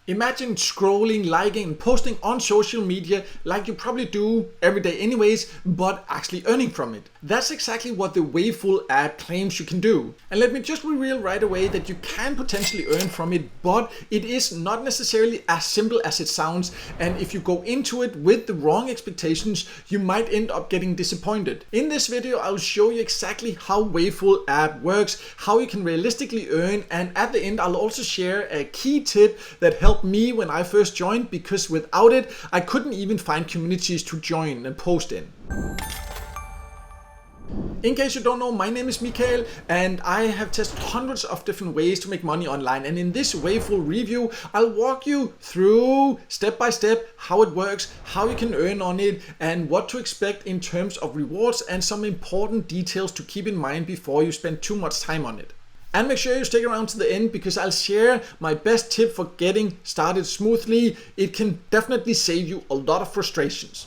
Imagine scrolling, liking, and posting on social media like you probably do every day anyways, but actually earning from it. That's exactly what the Waveful app claims you can do. And let me just reveal right away that you can potentially earn from it, but it is not necessarily as simple as it sounds. And if you go into it with the wrong expectations, you might end up getting disappointed. In this video, I'll show you exactly how Waveful app works, how you can realistically earn, and at the end, I'll also share a key tip that helped me when I first joined, because without it I couldn't even find communities to join and post in. In case you don't know, my name is Mikael and I have tested hundreds of different ways to make money online, and in this Waveful review I'll walk you through step by step how it works, how you can earn on it, and what to expect in terms of rewards, and some important details to keep in mind before you spend too much time on it. And make sure you stick around to the end, because I'll share my best tip for getting started smoothly. It can definitely save you a lot of frustrations.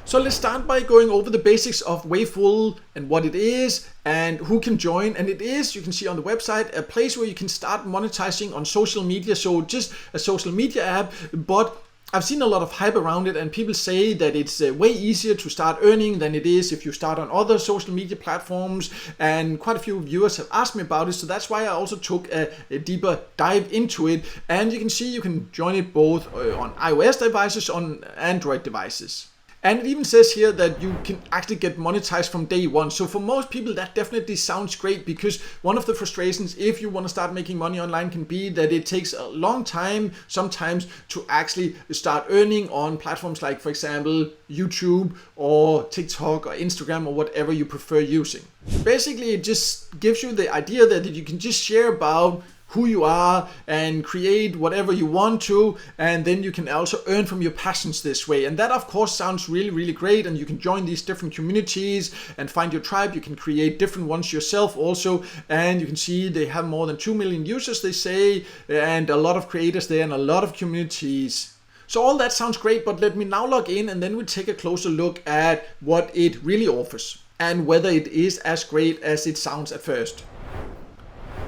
So let's start by going over the basics of Waveful and what it is and who can join. And it is, you can see on the website, a place where you can start monetizing on social media. So just a social media app, but I've seen a lot of hype around it, and people say that it's way easier to start earning than it is if you start on other social media platforms, and quite a few viewers have asked me about it, so that's why I also took a deeper dive into it. And you can see you can join it both on iOS devices, on Android devices. And it even says here that you can actually get monetized from day one. So for most people that definitely sounds great, because one of the frustrations if you want to start making money online can be that it takes a long time sometimes to actually start earning on platforms like, for example, YouTube or TikTok or Instagram or whatever you prefer using. Basically, it just gives you the idea that you can just share about who you are and create whatever you want to, and then you can also earn from your passions this way. And that of course sounds really great, and you can join these different communities and find your tribe. You can create different ones yourself also, and you can see they have more than 2 million users, they say, and a lot of creators there and a lot of communities. So all that sounds great, but let me now log in and then we'll take a closer look at what it really offers and whether it is as great as it sounds at first.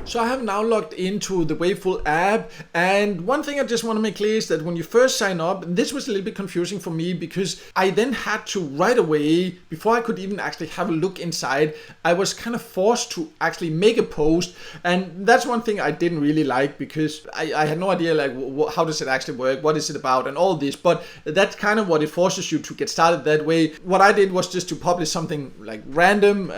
So I have now logged into the Waveful app, and one thing I just want to make clear is that when you first sign up, this was a little bit confusing for me, because I then had to right away, before I could even actually have a look inside, I was kind of forced to actually make a post. And that's one thing I didn't really like, because I had no idea like how does it actually work, what is it about and all this, but that's kind of what it forces you to get started that way. What I did was just to publish something like random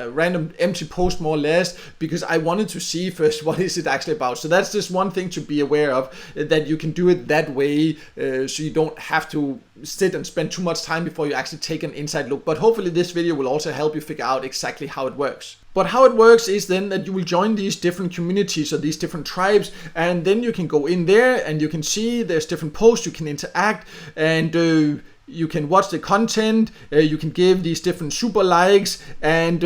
empty post more or less, because I wanted to see first what is it actually about. So that's just one thing to be aware of, that you can do it that way, so you don't have to sit and spend too much time before you actually take an inside look. But hopefully this video will also help you figure out exactly how it works. But how it works is then that you will join these different communities or these different tribes, and then you can go in there and you can see there's different posts, you can interact, and you can watch the content, you can give these different super likes, and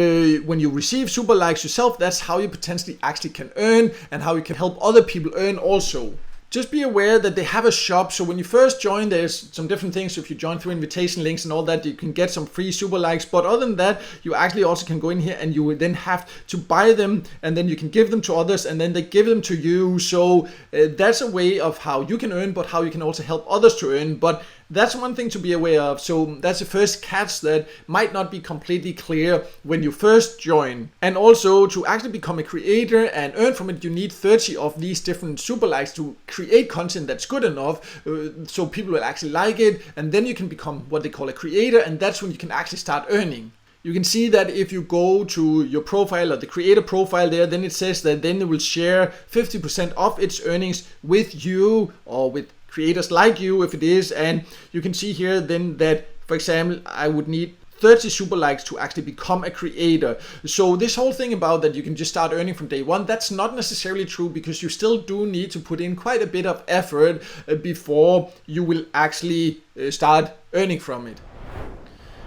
when you receive super likes yourself, that's how you potentially actually can earn and how you can help other people earn also. Just be aware that they have a shop, so when you first join there's some different things. So if you join through invitation links and all that, you can get some free super likes, but other than that you actually also can go in here and you will then have to buy them, and then you can give them to others and then they give them to you. So that's a way of how you can earn, but how you can also help others to earn. But that's one thing to be aware of. So that's the first catch that might not be completely clear when you first join. And also, to actually become a creator and earn from it, you need 30 of these different super likes to create content that's good enough, so people will actually like it, and then you can become what they call a creator, and that's when you can actually start earning. You can see that if you go to your profile or the creator profile there, then it says that then it will share 50% of its earnings with you or with creators like you if it is. And you can see here then that, for example, I would need 30 super likes to actually become a creator. So this whole thing about that you can just start earning from day one, that's not necessarily true, because you still do need to put in quite a bit of effort before you will actually start earning from it.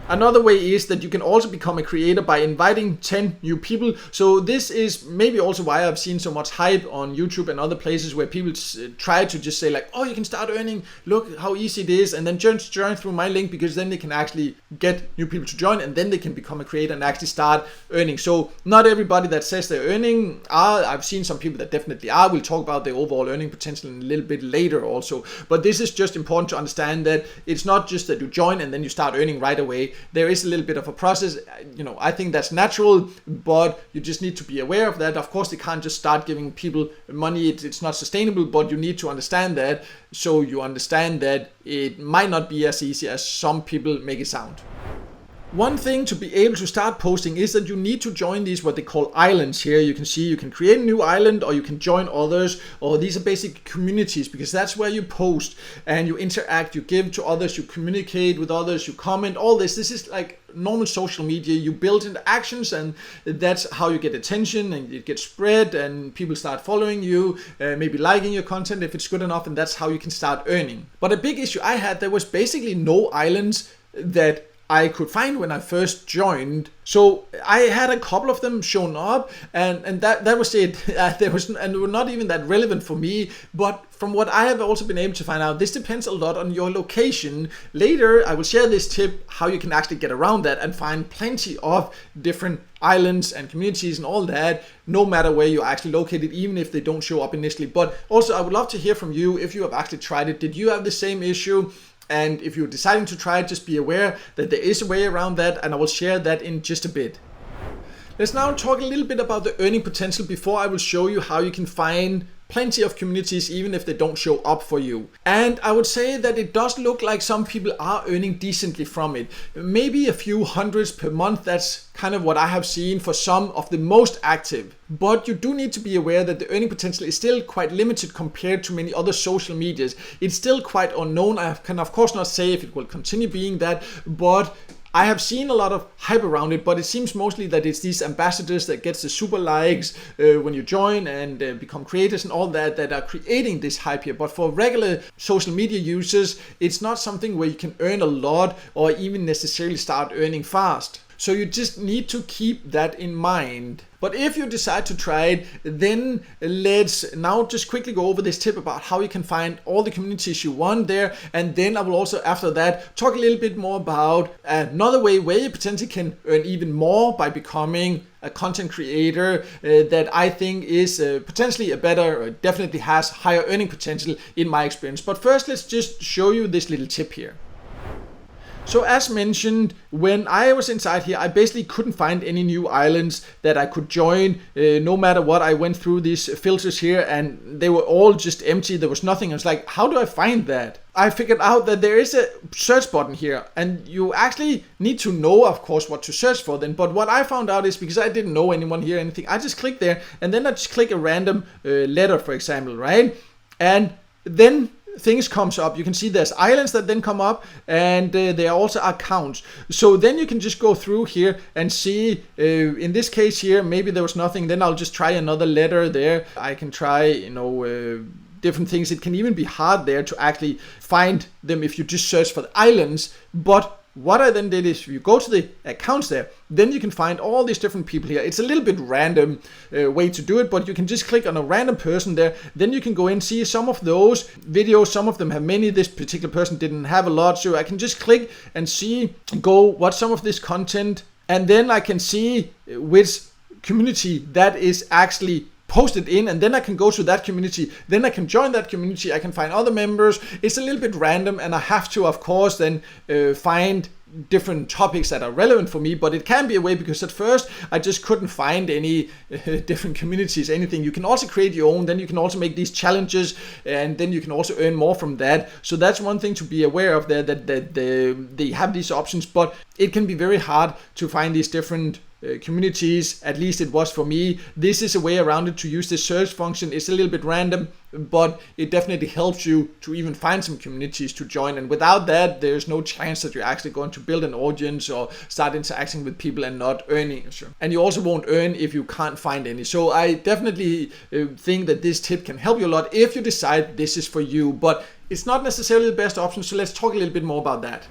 Another way is that you can also become a creator by inviting 10 new people. So this is maybe also why I've seen so much hype on YouTube and other places where people try to just say like, oh, you can start earning, look how easy it is, and then just join through my link, because then they can actually get new people to join and then they can become a creator and actually start earning. So not everybody that says they're earning are. I've seen some people that definitely are. We'll talk about the overall earning potential in a little bit later also. But this is just important to understand that it's not just that you join and then you start earning right away. There is a little bit of a process. I think that's natural, but you just need to be aware of that. Of course, they can't just start giving people money. It's not sustainable, but you need to understand that, so you understand that it might not be as easy as some people make it sound. One thing to be able to start posting is that you need to join these, what they call islands here. You can see you can create a new island, or you can join others, or these are basic communities, because that's where you post and you interact, you give to others, you communicate with others, you comment, all this. This is like normal social media. You build interactions, and that's how you get attention, and it gets spread, and people start following you, maybe liking your content if it's good enough, and that's how you can start earning. But a big issue I had, there was basically no islands that I could find when I first joined. So I had a couple of them shown up, and that was it. They were not even that relevant for me. But from what I have also been able to find out, this depends a lot on your location. Later, I will share this tip how you can actually get around that and find plenty of different islands and communities and all that, no matter where you're actually located, even if they don't show up initially. But also, I would love to hear from you if you have actually tried it. Did you have the same issue? And if you're deciding to try it, just be aware that there is a way around that, and I will share that in just a bit. Let's now talk a little bit about the earning potential before I will show you how you can find plenty of communities even if they don't show up for you. And I would say that it does look like some people are earning decently from it. Maybe a few hundreds per month. That's kind of what I have seen for some of the most active. But you do need to be aware that the earning potential is still quite limited compared to many other social medias. It's still quite unknown. I can of course not say if it will continue being that, but I have seen a lot of hype around it, but it seems mostly that it's these ambassadors that gets the super likes when you join and become creators and all that are creating this hype here. But for regular social media users, it's not something where you can earn a lot or even necessarily start earning fast. So you just need to keep that in mind. But if you decide to try it, then let's now just quickly go over this tip about how you can find all the communities you want there. And then I will also, after that, talk a little bit more about another way where you potentially can earn even more by becoming a content creator that I think is potentially a better, or definitely has higher earning potential in my experience. But first, let's just show you this little tip here. So as mentioned, when I was inside here, I basically couldn't find any new islands that I could join. No matter what, I went through these filters here and they were all just empty. There was nothing. I was like, how do I find that? I figured out that there is a search button here, and you actually need to know, of course, what to search for then. But what I found out is, because I didn't know anyone here or anything, I just click there and then I just click a random letter, for example, right? And then things comes up. You can see there's islands that then come up, and there are also accounts. So then you can just go through here and see, in this case here, maybe there was nothing. Then I'll just try another letter there. I can try, different things. It can even be hard there to actually find them if you just search for the islands. But what I then did is, if you go to the accounts there, then you can find all these different people here. It's a little bit random way to do it, but you can just click on a random person there. Then you can go in, see some of those videos. Some of them have many. This particular person didn't have a lot, so I can just click and see, go watch some of this content, and then I can see which community that is actually posted in, and then I can go to that community, then I can join that community, I can find other members. It's a little bit random, and I have to, of course, then find different topics that are relevant for me. But it can be a way, because at first I just couldn't find any different communities, anything. You can also create your own, then you can also make these challenges, and then you can also earn more from that. So that's one thing to be aware of there, that they have these options, but it can be very hard to find these different communities. At least it was for me. This is a way around it, to use the search function. It's a little bit random, but it definitely helps you to even find some communities to join. And without that, there's no chance that you're actually going to build an audience or start interacting with people and not earning. And you also won't earn if you can't find any. So I definitely think that this tip can help you a lot if you decide this is for you, but it's not necessarily the best option. So let's talk a little bit more about that.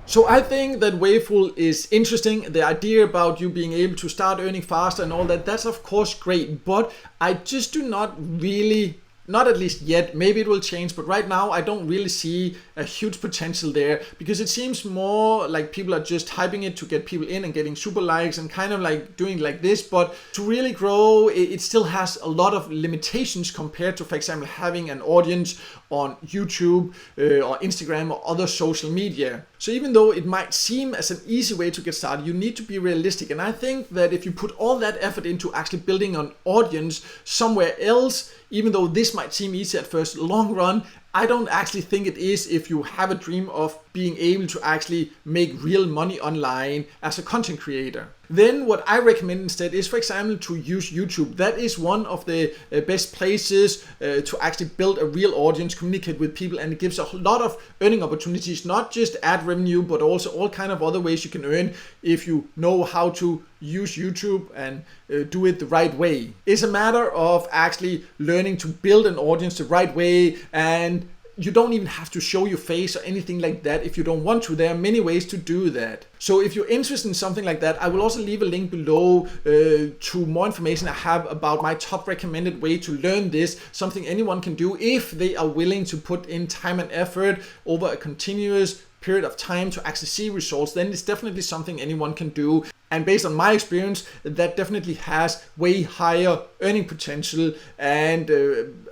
So I think that Waveful is interesting. The idea about you being able to start earning faster and all that, that's of course great, but I just do not really, not at least yet, maybe it will change, but right now I don't really see a huge potential there, because it seems more like people are just hyping it to get people in and getting super likes and kind of like doing like this. But to really grow, it still has a lot of limitations compared to, for example, having an audience on YouTube or Instagram or other social media. So even though it might seem as an easy way to get started, you need to be realistic. And I think that if you put all that effort into actually building an audience somewhere else, even though this might seem easy at first, long run, I don't actually think it is if you have a dream of being able to actually make real money online as a content creator. Then what I recommend instead is, for example, to use YouTube. That is one of the best places to actually build a real audience, communicate with people, and it gives a lot of earning opportunities, not just ad revenue, but also all kind of other ways you can earn if you know how to use YouTube and do it the right way. It's a matter of actually learning to build an audience the right way, and you don't even have to show your face or anything like that if you don't want to. There are many ways to do that. So if you're interested in something like that, I will also leave a link below to more information I have about my top recommended way to learn this, something anyone can do if they are willing to put in time and effort over a continuous period of time to actually see results. Then it's definitely something anyone can do. And based on my experience, that definitely has way higher earning potential, and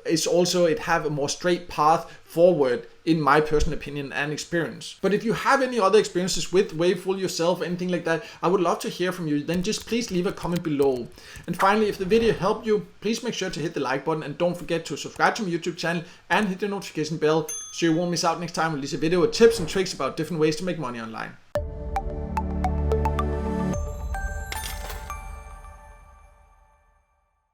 it's also, it have a more straight path forward in my personal opinion and experience. But if you have any other experiences with Waveful yourself, anything like that, I would love to hear from you. Then just please leave a comment below. And finally, if the video helped you, please make sure to hit the like button, and don't forget to subscribe to my YouTube channel and hit the notification bell so you won't miss out next time I release a video with tips and tricks about different ways to make money online.